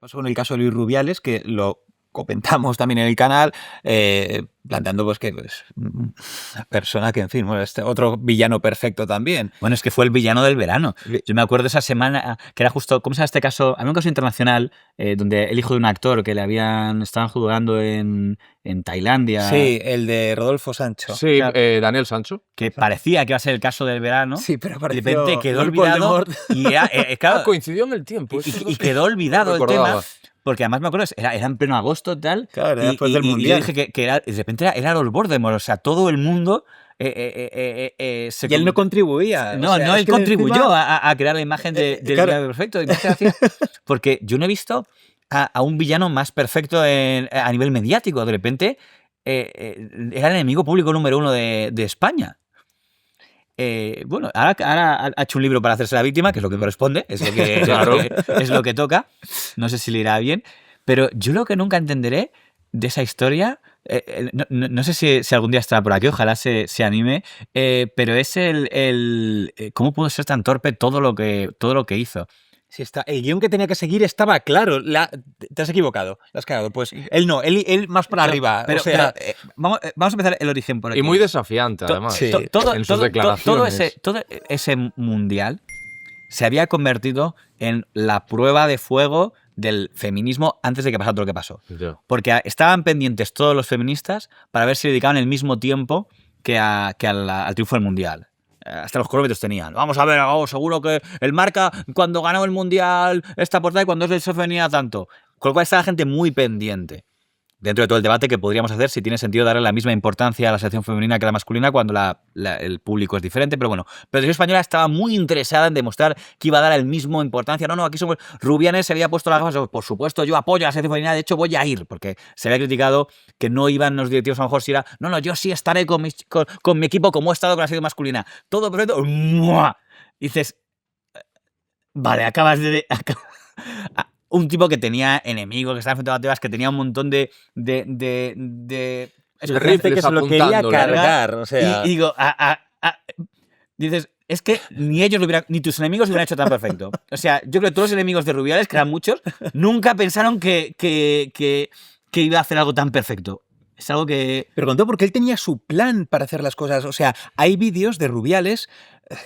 Pasó con el caso de Luis Rubiales, que lo comentamos también en el canal, planteando pues que pues, una persona que, en fin, bueno, este otro villano perfecto también. Bueno, es que fue el villano del verano. Yo me acuerdo esa semana, que era justo, ¿cómo se llama este caso? Había un caso internacional donde el hijo de un actor que estaban jugando en Tailandia. Sí, el de Rodolfo Sancho. Sí, Daniel Sancho. Que parecía que iba a ser el caso del verano. Sí, pero De repente quedó Lord olvidado. Voldemort. Y claro, Coincidió en el tiempo. y quedó olvidado el recordaba. tema. Porque además me acuerdo, era en pleno agosto y tal. Claro, era después del y Mundial. yo dije que era, de repente era Lord Voldemort. O sea, todo el mundo Y él no contribuía. No, o sea, no, es él que contribuyó encima- a crear la imagen del claro. villano perfecto. Y me hace gracia porque yo no he visto a un villano más perfecto a nivel mediático. De repente era el enemigo público número 1 de España. Bueno, ahora ha hecho un libro para hacerse la víctima, que es lo que corresponde, Claro. es lo que toca. No sé si le irá bien, pero yo lo que nunca entenderé de esa historia, no sé si algún día estará por aquí, ojalá se anime, pero es cómo pudo ser tan torpe todo lo que hizo. Sí, el guión que tenía que seguir estaba claro. Te has equivocado. Te has cagado. Pues él no, él más para arriba. Pero, o sea, vamos a empezar el origen por aquí. Y muy desafiante, además. sí. En sus declaraciones. Todo ese mundial se había convertido en la prueba de fuego del feminismo antes de que pasara todo lo que pasó. Ya. Porque estaban pendientes todos los feministas para ver si dedicaban el mismo tiempo que al triunfo del mundial. Hasta los cronómetros tenían. Vamos a ver, seguro que el Marca, cuando ganó el mundial, esta portada y cuando es del SOF venía tanto. Con lo cual está la gente muy pendiente. Dentro de todo el debate que podríamos hacer si tiene sentido darle la misma importancia a la selección femenina que a la masculina cuando el público es diferente, pero bueno. Pero la selección española estaba muy interesada en demostrar que iba a dar el mismo importancia. No, aquí somos... Rubianes se había puesto las gafas, por supuesto, yo apoyo a la selección femenina, de hecho voy a ir, porque se había criticado que no iban los directivos, a lo mejor si era, no, yo sí estaré con mi equipo como he estado con la selección masculina. Todo perfecto. ¡Mua! Y dices, vale, acabas de... Un tipo que tenía enemigos, que estaba enfrentado a Tebas, que tenía un montón de rifle que se lo quería cargar. O sea, y digo, dices, es que ni tus enemigos lo hubieran hecho tan perfecto. O sea, yo creo que todos los enemigos de Rubiales, que eran muchos, nunca pensaron que iba a hacer algo tan perfecto. Es algo que... Pero contó porque él tenía su plan para hacer las cosas. O sea, hay vídeos de Rubiales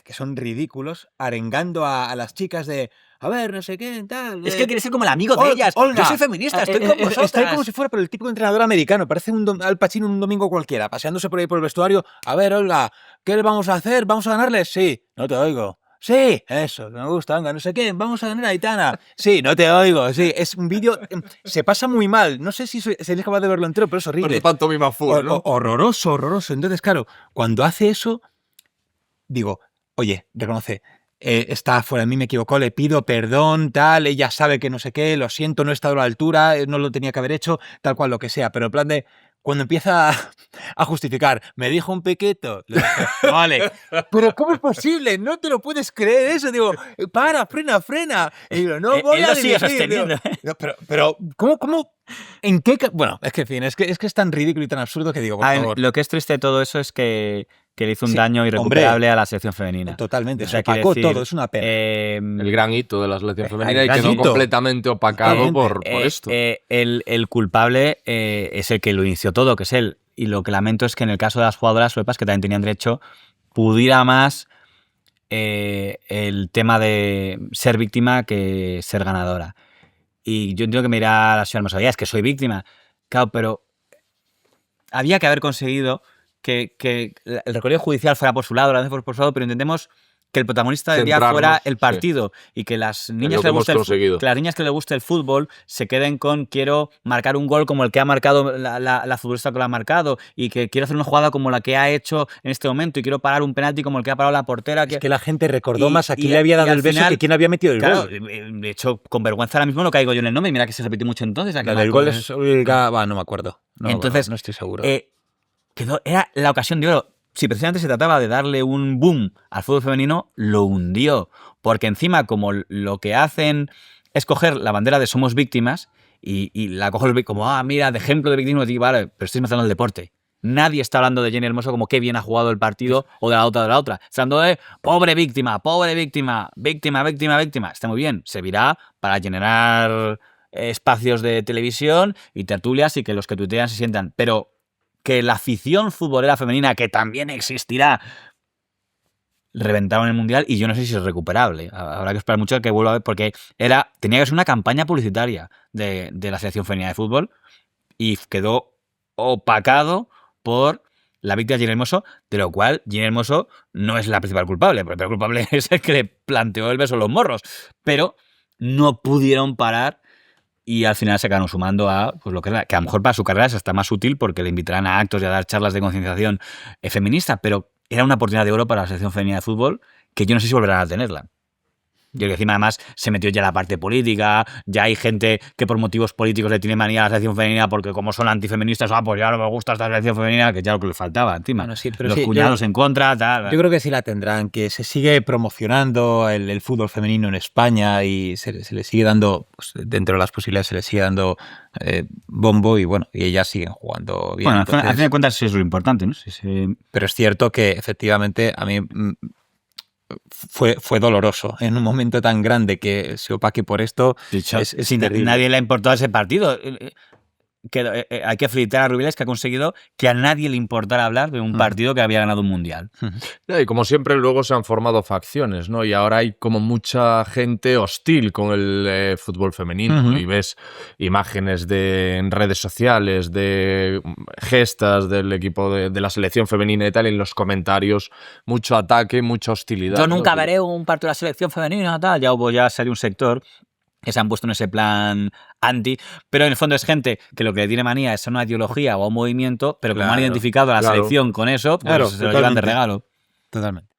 que son ridículos, arengando a las chicas de... A ver, no sé qué, tal. Es que quiere ser como el amigo de ellas. Olga, yo soy feminista, estoy con vosotras. Está ahí como si fuera pero el típico entrenador americano. Parece Al Pacino un domingo cualquiera, paseándose por ahí por el vestuario. A ver, Olga, ¿qué le vamos a hacer? ¿Vamos a ganarles? Sí. No te oigo. Sí, eso, me gusta, venga, no sé qué, vamos a ganar a Aitana. Sí, no te oigo, sí, es un vídeo, se pasa muy mal, no sé si seréis capaz de verlo entero, pero es horrible. Pero pantomima full, ¿no? Horroroso. Entonces, claro, cuando hace eso, digo, oye, reconoce, está fuera de mí, me equivocó, le pido perdón, tal, ella sabe que no sé qué, lo siento, no he estado a la altura, no lo tenía que haber hecho, tal cual, lo que sea, pero en plan de... Cuando empieza a justificar, me dijo un pequeto. Vale, pero ¿cómo es posible? No te lo puedes creer eso. Digo, frena. Y digo, no voy a sigue dimitir. sosteniendo. No, pero ¿cómo? ¿En qué? Bueno, es que en fin, es que es tan ridículo y tan absurdo que digo, por favor. Lo que es triste de todo eso es que le hizo un Sí, daño irrecuperable a la selección femenina. Totalmente, O sea, se opacó quiero decir, todo, es una pena. El gran hito de la selección femenina el y gran quedó hito. completamente opacado por esto. El culpable es el que lo inició todo, que es él. Y lo que lamento es que en el caso de las jugadoras suepas, que también tenían derecho, pudiera más el tema de ser víctima que ser ganadora. Y yo entiendo que me dirá la señora Hermosa, es que soy víctima. Claro, pero había que haber conseguido que el recorrido judicial fuera por su lado, la por su lado, pero intentemos que el protagonista del día fuera el partido y que las niñas que las niñas que les guste el fútbol se queden con quiero marcar un gol como el que ha marcado la futbolista que lo ha marcado y que quiero hacer una jugada como la que ha hecho en este momento y quiero parar un penalti como el que ha parado la portera. Es que la gente recordó más a quién le había dado el beso que quién había metido el gol. De hecho, con vergüenza ahora mismo no caigo yo en el nombre y mira que se repitió mucho entonces. El gol es Olga, no me acuerdo. Entonces, no estoy seguro. Era la ocasión de oro. Si precisamente se trataba de darle un boom al fútbol femenino, lo hundió. Porque encima, como lo que hacen es coger la bandera de somos víctimas y la cogen como, mira, de ejemplo de víctimas, vale, pero estáis matando el deporte. Nadie está hablando de Jenny Hermoso como qué bien ha jugado el partido o de la otra. Está hablando de pobre víctima, víctima. Está muy bien, servirá para generar espacios de televisión y tertulias y que los que tuitean se sientan. Pero que la afición futbolera femenina, que también existirá, reventaron el Mundial y yo no sé si es recuperable. Habrá que esperar mucho a que vuelva a ver, porque tenía que ser una campaña publicitaria de la selección femenina de fútbol y quedó opacado por la víctima Gini Hermoso, de lo cual Gini Hermoso no es la principal culpable. El principal culpable es el que le planteó el beso en los morros. Pero no pudieron parar y al final se acabaron sumando a pues, lo que era, que a lo mejor para su carrera es hasta más útil porque le invitarán a actos y a dar charlas de concienciación feminista, pero era una oportunidad de oro para la selección femenina de fútbol que yo no sé si volverán a tenerla. Yo creo que encima además se metió ya la parte política, ya hay gente que por motivos políticos le tiene manía a la selección femenina porque como son antifeministas, pues ya no me gusta esta selección femenina, que ya lo que le faltaba encima. Bueno, sí, pero los cuñados en contra, tal. Yo creo que sí la tendrán, que se sigue promocionando el fútbol femenino en España y se le sigue dando, pues, dentro de las posibilidades se le sigue dando bombo y bueno, y ellas siguen jugando bien. Bueno, entonces, a fin de cuentas eso es lo importante, ¿no? Pero es cierto que efectivamente a mí fue doloroso en un momento tan grande que se opaque por esto. Dicho, es terrible. Nadie le ha importado ese partido. Hay que felicitar a Rubiales que ha conseguido que a nadie le importara hablar de un partido que había ganado un mundial. Y como siempre luego se han formado facciones, ¿no? Y ahora hay como mucha gente hostil con el fútbol femenino y ves imágenes en redes sociales de gestas del equipo de la selección femenina y tal, y en los comentarios mucho ataque, mucha hostilidad. Yo nunca veré un partido de la selección femenina, tal. Ya salió un sector que se han puesto en ese plan anti, pero en el fondo es gente que lo que le tiene manía es una ideología o un movimiento, pero como han identificado a la selección con eso, pues se lo llevan de regalo. Totalmente.